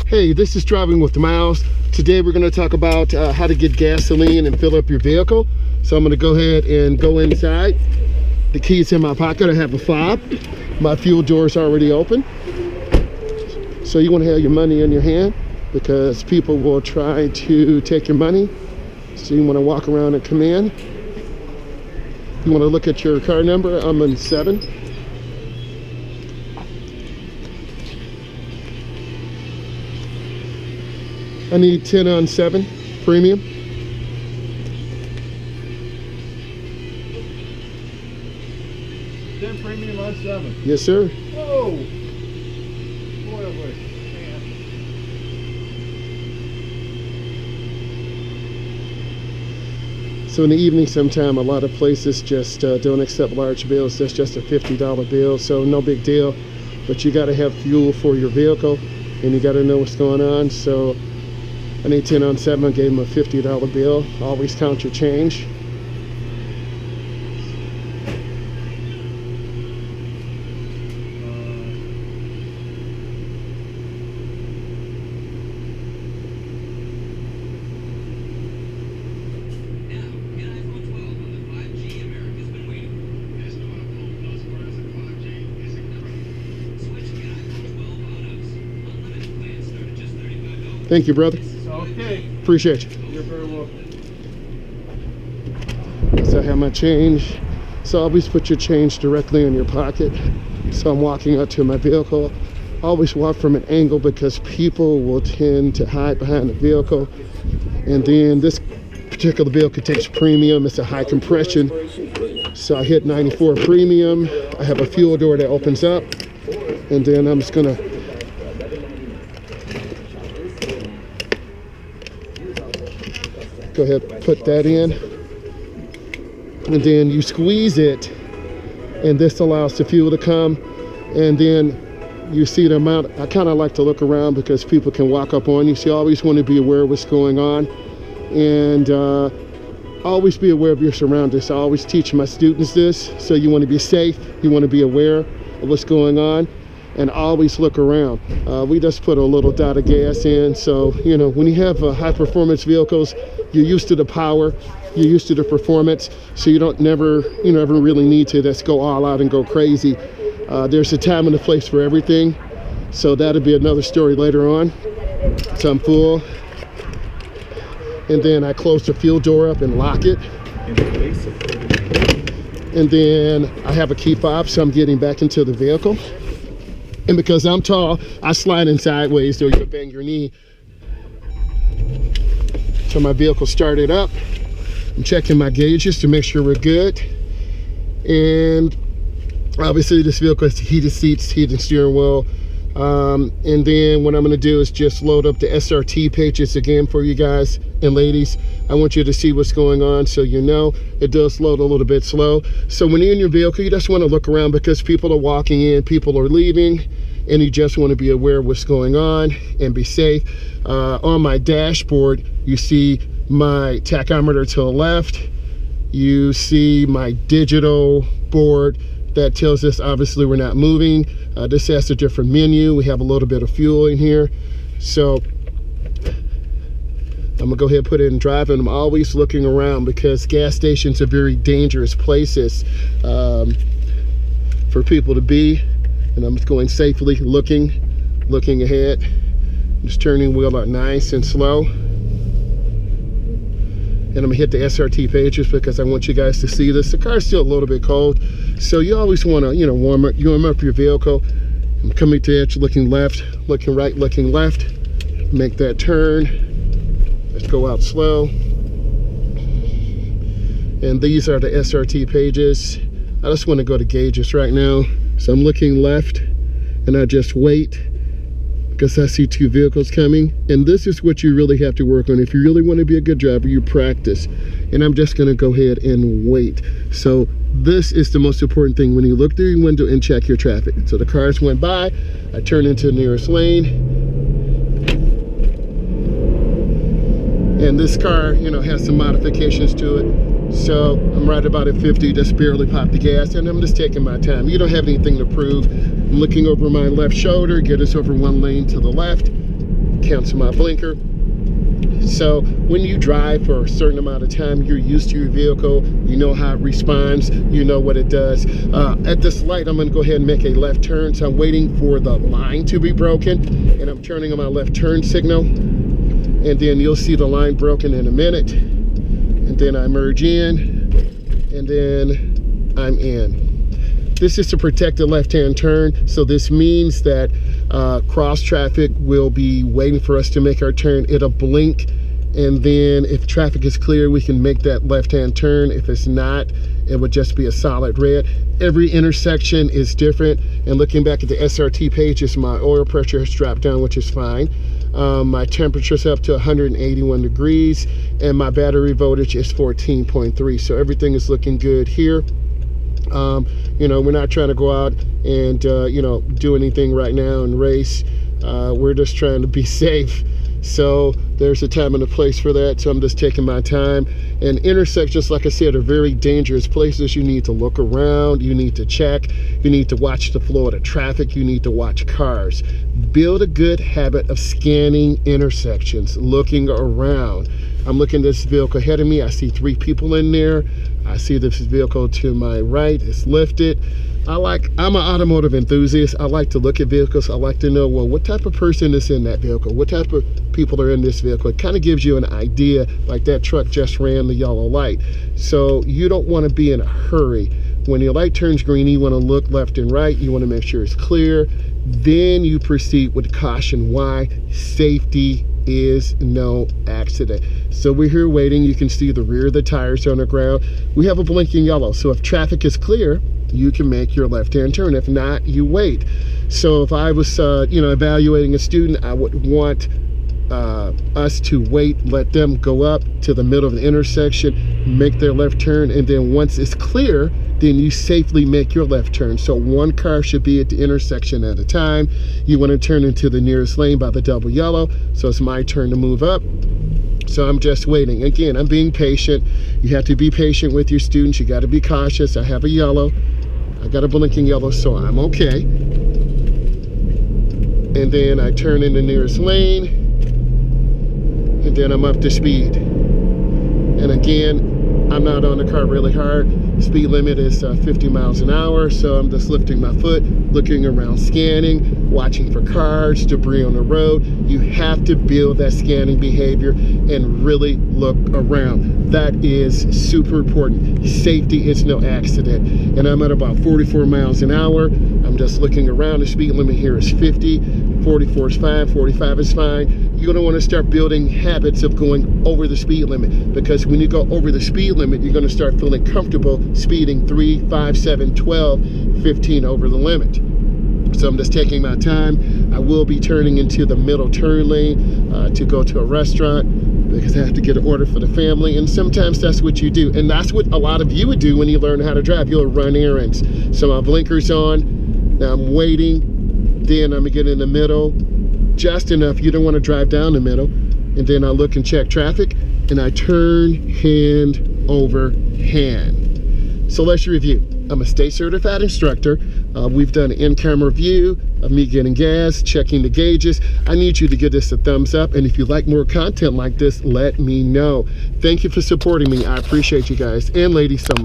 Hey, this is Driving with Myles. Today we're going to talk about how to get gasoline and fill up your vehicle. So I'm going to go ahead and go inside. The key's in my pocket. I have a fob. My fuel door is already open. So you want to have your money in your hand because people will try to take your money. So you want to walk around and come in. You want to look at your car number. I'm in 7. I need 10 on 7 premium. Premium on 7. Yes, sir. Whoa! Boy, oh boy. So in the evening sometime, a lot of places just don't accept large bills. That's just a $50 bill, so no big deal. But you got to have fuel for your vehicle, and you got to know what's going on. So I need 10 on 7. I gave him a $50 bill. Always count your change. Thank you, brother. Okay. Appreciate you. You're very welcome. So I have my change. So always put your change directly in your pocket. So I'm walking up to my vehicle. Always walk from an angle because people will tend to hide behind the vehicle. And then this particular vehicle takes premium. It's a high compression. So I hit 94 premium. I have a fuel door that opens up. And then I'm just gonna go ahead and put that in, and then you squeeze it, and this allows the fuel to come, and then you see the amount. I kind of like to look around because people can walk up on you, so you always want to be aware of what's going on, and always be aware of your surroundings. I always teach my students this. So you want to be safe, you want to be aware of what's going on, and always look around. We just put a little dot of gas in, so you know, when you have high performance vehicles, you're used to the power, you're used to the performance, so you don't never really need to just go all out and go crazy. There's a time and a place for everything, so that'll be another story later on. So I'm full, and then I close the fuel door up and lock it, and then I have a key fob, so I'm getting back into the vehicle. And because I'm tall, I slide in sideways, so you'll bang your knee. So my vehicle started up. I'm checking my gauges to make sure we're good. And obviously this vehicle has heated seats, heated steering wheel. And then what I'm gonna do is just load up the SRT pages again for you guys and ladies. I want you to see what's going on so you know. It does load a little bit slow. So when you're in your vehicle, you just wanna look around because people are walking in, people are leaving, and you just wanna be aware of what's going on and be safe. On my dashboard, you see my tachometer to the left. You see my digital board that tells us obviously we're not moving. This has a different menu. We have a little bit of fuel in here. So I'm gonna go ahead and put it in drive, and I'm always looking around because gas stations are very dangerous places for people to be. And I'm just going safely, looking ahead. Just turning wheel out nice and slow. And I'm gonna hit the SRT pages because I want you guys to see this. The car's still a little bit cold, so you always wanna, warm up your vehicle. I'm coming to the edge, looking left, looking right, looking left. Make that turn. Let's go out slow. And these are the SRT pages. I just wanna go to gauges right now. So I'm looking left, and I just wait because I see 2 vehicles coming. And this is what you really have to work on. If you really want to be a good driver, you practice. And I'm just going to go ahead and wait. So this is the most important thing when you look through your window and check your traffic. So the cars went by, I turn into the nearest lane. And this car, has some modifications to it. So I'm right about at 50, just barely popped the gas, and I'm just taking my time. You don't have anything to prove. I'm looking over my left shoulder, get us over one lane to the left. cancel my blinker. So when you drive for a certain amount of time, you're used to your vehicle, you know how it responds, you know what it does. At this light, I'm gonna go ahead and make a left turn. So I'm waiting for the line to be broken, and I'm turning on my left turn signal. And then you'll see the line broken in a minute. And then I merge in, and then I'm in. This is to protect the left-hand turn. So this means that cross traffic will be waiting for us to make our turn. It'll blink, and then if traffic is clear, we can make that left-hand turn. If it's not, it would just be a solid red. Every intersection is different. And looking back at the SRT pages, my oil pressure has dropped down, which is fine. My temperature's up to 181 degrees, and my battery voltage is 14.3. So everything is looking good here. You know, we're not trying to go out and, you know, do anything right now and race. We're just trying to be safe. So there's a time and a place for that. So I'm just taking my time. And intersections, like I said, are very dangerous places. You need to look around. You need to check. You need to watch the flow of the traffic. You need to watch cars. Build a good habit of scanning intersections, looking around. I'm looking at this vehicle ahead of me. I see 3 people in there. I see this vehicle to my right. It's lifted. I'm an automotive enthusiast. I like to look at vehicles. I like to know, well, what type of person is in that vehicle? What type of people are in this vehicle? It kind of gives you an idea, like that truck just ran the yellow light. So you don't want to be in a hurry. When your light turns green, you want to look left and right. You want to make sure it's clear. Then you proceed with caution. Why? Safety is no accident. So we're here waiting. You can see the rear of the tires on the ground. We have a blinking yellow. So if traffic is clear, you can make your left-hand turn. If not, you wait. So if I was, you know, evaluating a student, I would want us to wait, let them go up to the middle of the intersection, make their left turn, and then once it's clear, then you safely make your left turn. So one car should be at the intersection at a time. You want to turn into the nearest lane by the double yellow. So it's my turn to move up. So I'm just waiting. Again, I'm being patient. You have to be patient with your students. You got to be cautious. I have a yellow. I got a blinking yellow, so I'm okay. And then I turn in the nearest lane, and then I'm up to speed. And again, I'm not on the car really hard. Speed limit is 50 miles an hour, so I'm just lifting my foot, looking around, scanning, watching for cars, debris on the road. You have to build that scanning behavior and really look around. That is super important. Safety is no accident. And I'm at about 44 miles an hour. I'm just looking around. The speed limit here is 50. 44 is fine, 45 is fine. You're gonna wanna start building habits of going over the speed limit, because when you go over the speed limit, you're gonna start feeling comfortable speeding 3, 5, 7, 12, 15 over the limit. So I'm just taking my time. I will be turning into the middle turn lane to go to a restaurant, because I have to get an order for the family. And sometimes that's what you do. And that's what a lot of you would do when you learn how to drive. You'll run errands. So my blinker's on, now I'm waiting. Then I'm gonna get in the middle, just enough. You don't wanna drive down the middle. And then I look and check traffic, and I turn hand over hand. So let's review. I'm a state certified instructor. We've done an in-camera view of me getting gas, checking the gauges. I need you to give this a thumbs up. And if you like more content like this, let me know. Thank you for supporting me. I appreciate you guys and ladies so much.